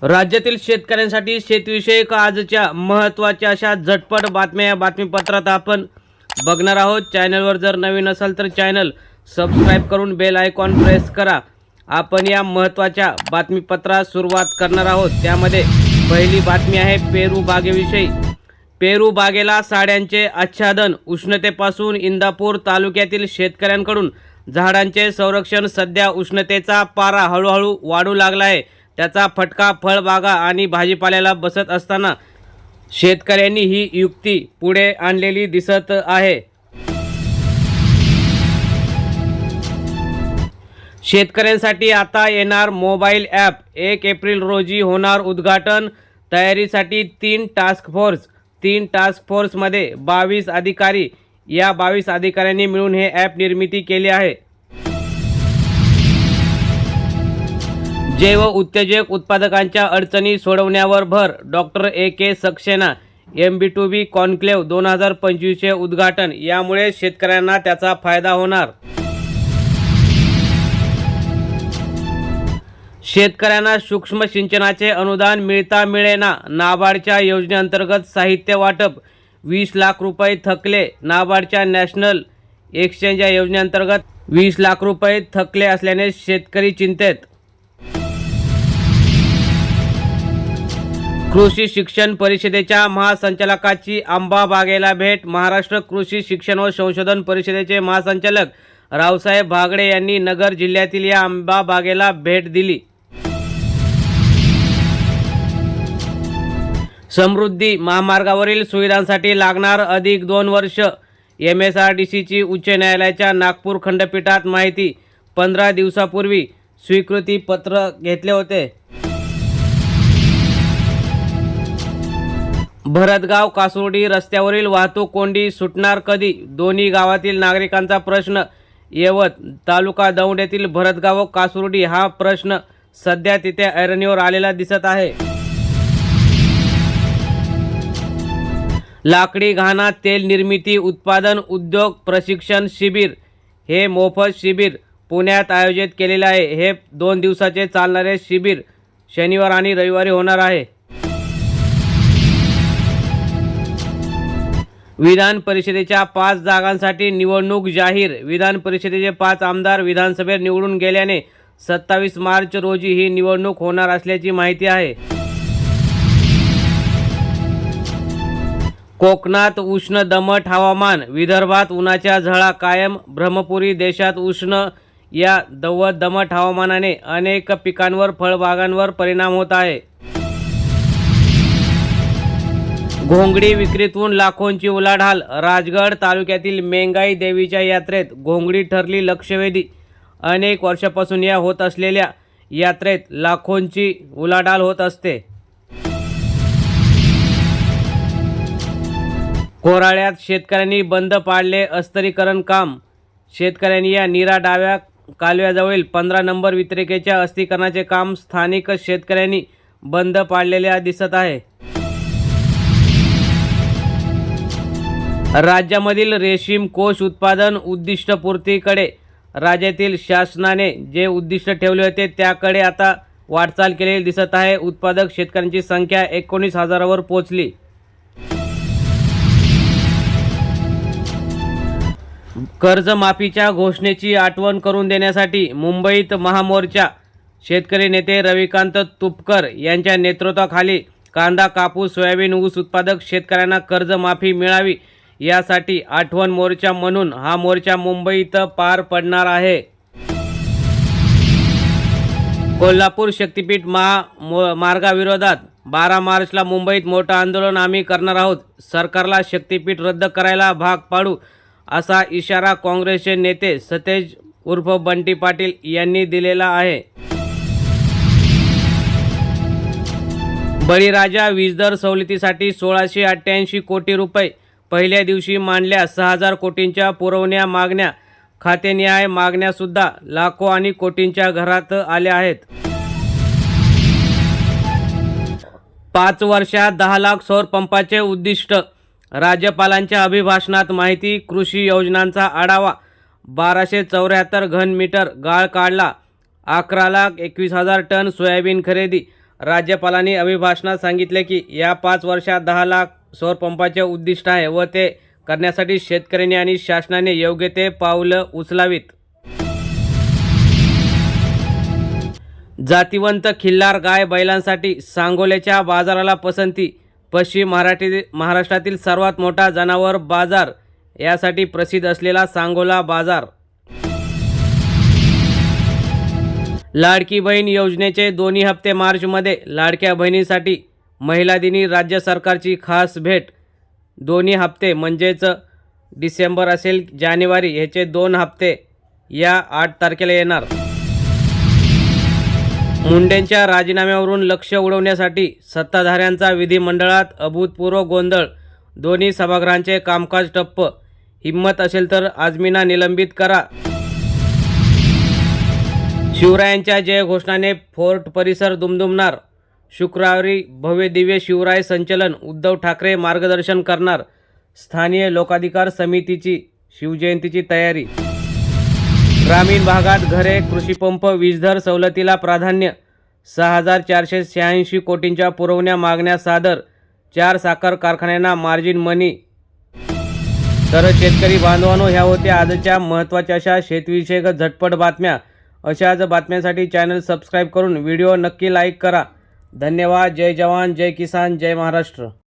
राज्यातील शेतकऱ्यांसाठी शेतीविषयक आजच्या महत्त्वाच्या अशा झटपट बातम्या या बातमीपत्रात आपण बघणार आहोत। चॅनलवर जर नवीन असाल तर चॅनल सबस्क्राइब करून बेल आयकॉन प्रेस करा। आपण या महत्त्वाच्या बातमीपत्रास सुरुवात करणार आहोत। त्यामध्ये पहिली बातमी आहे पेरू बागेविषयी। पेरू बागेला साड्यांचे आच्छादन, उष्णतेपासून इंदापूर तालुक्यातील शेतकऱ्यांकडून झाडांचे संरक्षण। सध्या उष्णतेचा पारा हळूहळू वाढू लागला आहे, त्याचा फटका फळबागा आणि भाजीपाल्याला बसत असताना शेतकऱ्यांनी ही युक्ती पुढे आणलेली दिसत आहे। शेतकऱ्यांसाठी आता येणार मोबाईल ॲप, 1 एप्रिल रोजी होणार उद्घाटन। तयारीसाठी 3 टास्क फोर्समध्ये 22 अधिकारी, या 22 अधिकाऱ्यांनी मिळून हे ॲप निर्मिती केली आहे। जैव उत्तेजक उत्पादकांच्या अडचणी सोडवण्यावर भर, doctor AK Saxena MB2B conclave 2025 चे उद्घाटन। यामुळे शेतकऱ्यांना त्याचा फायदा होणार। शेतकऱ्यांना सूक्ष्म सिंचनाचे अनुदान मिळेना। नाबार्डच्या योजनेअंतर्गत साहित्य वाटप 20 लाख रुपये थकले। नाबार्डच्या नॅशनल एक्सचेंज या योजनेअंतर्गत 20 लाख रुपये थकले असल्याने शेतकरी चिंतेत। कृषी शिक्षण परिषदेच्या महासंचालकाची आंबा बागेला भेट। महाराष्ट्र कृषी शिक्षण व संशोधन परिषदेचे महासंचालक रावसाहेब भागडे यांनी नगर जिल्ह्यातील या आंबा बागेला भेट दिली। समृद्धी महामार्गावरील सुविधांसाठी लागणार अधिक 2 वर्ष, MSRDCची उच्च न्यायालयाच्या नागपूर खंडपीठात माहिती। 15 दिवसापूर्वी स्वीकृती पत्र घेतले होते। भरतगाव कासुर्डी रस्त्यावरील वाहतूक कोंडी सुटणार कधी? दोन्ही गावातील नागरिकांचा प्रश्न। येवत तालुका दौंड येथील भरतगाव व कासुर्डी हा प्रश्न सध्या तिथे ऐरणीवर आलेला दिसत आहे। लाकडी घाणा तेल निर्मिती उत्पादन उद्योग प्रशिक्षण शिबिर, हे मोफत शिबिर पुण्यात आयोजित केलेले आहे। हे 2 दिवसाचे चालणारे शिबिर शनिवार आणि रविवारी होणार आहे। विधान परिषदेच्या 5 जागांसाठी निवडणूक जाहीर। विधान परिषदेचे 5 आमदार विधानसभेत निवडून गेल्याने 27 मार्च रोजी ही निवडणूक होणार असल्याची माहिती आहे। कोकणात उष्ण दमट हवामान, विदर्भात उन्हाच्या झळा कायम। ब्रह्मपुरी देशात उष्ण या दमट हवामानाने अनेक पिकांवर फळबागांवर परिणाम होत आहे। घोंगडी विक्रीतून लाखोंची उलाढाल। राजगड तालुक्यातील मेंगाई देवीच्या यात्रेत घोंगडी ठरली लक्षवेधी। अनेक वर्षापासून या होत असलेल्या यात्रेत लाखोंची उलाढाल होत असते। कोराळ्यात शेतकऱ्यांनी बंद पाडले अस्तरीकरण काम। शेतकऱ्यांनी या नीरा डाव्या कालव्याजवळील 15 नंबर वितरिकेच्या अस्थिकरणाचे काम स्थानिक शेतकऱ्यांनी बंद पाडलेले दिसत आहे। राज्यामधील रेशीम कोष उत्पादन उद्दिष्टपूर्तीकडे राज्यातील शासनाने जे उद्दिष्ट ठेवले होते त्याकडे आता वाटचाल केलेली दिसत आहे। उत्पादक शेतकऱ्यांची संख्या 19,000वर पोहोचली। कर्जमाफीच्या घोषणेची आठवण करून देण्यासाठी मुंबईत महामोर्चा। शेतकरी नेते रविकांत तुपकर यांच्या नेतृत्वाखाली कांदा, कापूस, सोयाबीन, ऊस उत्पादक शेतकऱ्यांना कर्जमाफी मिळावी यासाठी आठवण मोर्चा म्हणून हा मोर्चा मुंबईत पार पडणार आहे। कोल्हापूर शक्तीपीठ मार्गाविरोधात 12 मार्चला मुंबईत मोठं आंदोलन आम्ही करणार आहोत। सरकारला शक्तीपीठ रद्द करायला भाग पाडू असा इशारा काँग्रेसचे नेते सतेज उर्फ बंटी पाटील यांनी दिलेला आहे। बळीराजा वीजदर सवलतीसाठी 1688 कोटी रुपये पहिल्या दिवशी मांडल्या। 6000 कोटींच्या पुरवण्या मागण्या, खातेनिहाय मागण्या सुद्धा लाखो आणि कोटींच्या घरात आल्या आहेत। 5 वर्षात 10 लाख सौर पंपाचे उद्दिष्ट। राज्यपालांच्या अभिभाषणात माहिती। कृषी योजनांचा आढावा। 1274 घन मीटर गाळ काढला। 11,21,000 टन सोयाबीन खरेदी। राज्यपालांनी अभिभाषणात सांगितले की या 5 वर्षात 10 लाख सौर पंपाचे उद्दिष्ट आहे व ते करण्यासाठी शेतकऱ्यांनी आणि शासनाने योग्य ते पावलं उचलावीत। जातिवंत खिल्लार गाय बैलांसाठी सांगोल्याच्या बाजाराला पसंती। पश्चिम महाराष्ट्रातील सर्वात मोठा जनावर बाजार यासाठी प्रसिद्ध असलेला सांगोला बाजार। लाडकी बहीण योजनेचे दोन्ही हप्ते मार्चमध्ये। लाडक्या बहिणीसाठी महिला दिनी राज्य सरकारची खास भेट। दोन्ही हप्ते म्हणजेच डिसेंबर असेल जानेवारी ह्याचे 2 हप्ते या 8 तारखेला येणार। मुंडेंच्या राजीनाम्यावरून लक्ष उडवण्यासाठी सत्ताधाऱ्यांचा विधिमंडळात अभूतपूर्व गोंधळ। दोन्ही सभागृहांचे कामकाज ठप्प। हिम्मत असेल तर आझमींना निलंबित करा। शिवरायांच्या जय घोषणाने फोर्ट परिसर दुमदुमणार। शुक्रवारी भव्यदिव्य शिवराय संचलन। उद्धव ठाकरे मार्गदर्शन करणार। स्थानीय लोकाधिकार समितीची शिवजयंतीची तयारी। ग्रामीण भागात घरे, कृषीपंप, वीजदर सवलतीला प्राधान्य। 6486 कोटींच्या पुरवण्या मागण्या सादर। 4 साखर कारखान्यांना मार्जिन मनी। तर शेतकरी बांधवांनो, ह्या होत्या आजच्या महत्त्वाच्या अशा शेतीविषयक झटपट बातम्या। अशाच बातम्यांसाठी चॅनल सबस्क्राईब करून व्हिडिओ नक्की लाईक करा। धन्यवाद। जय जवान, जय किसान, जय महाराष्ट्र।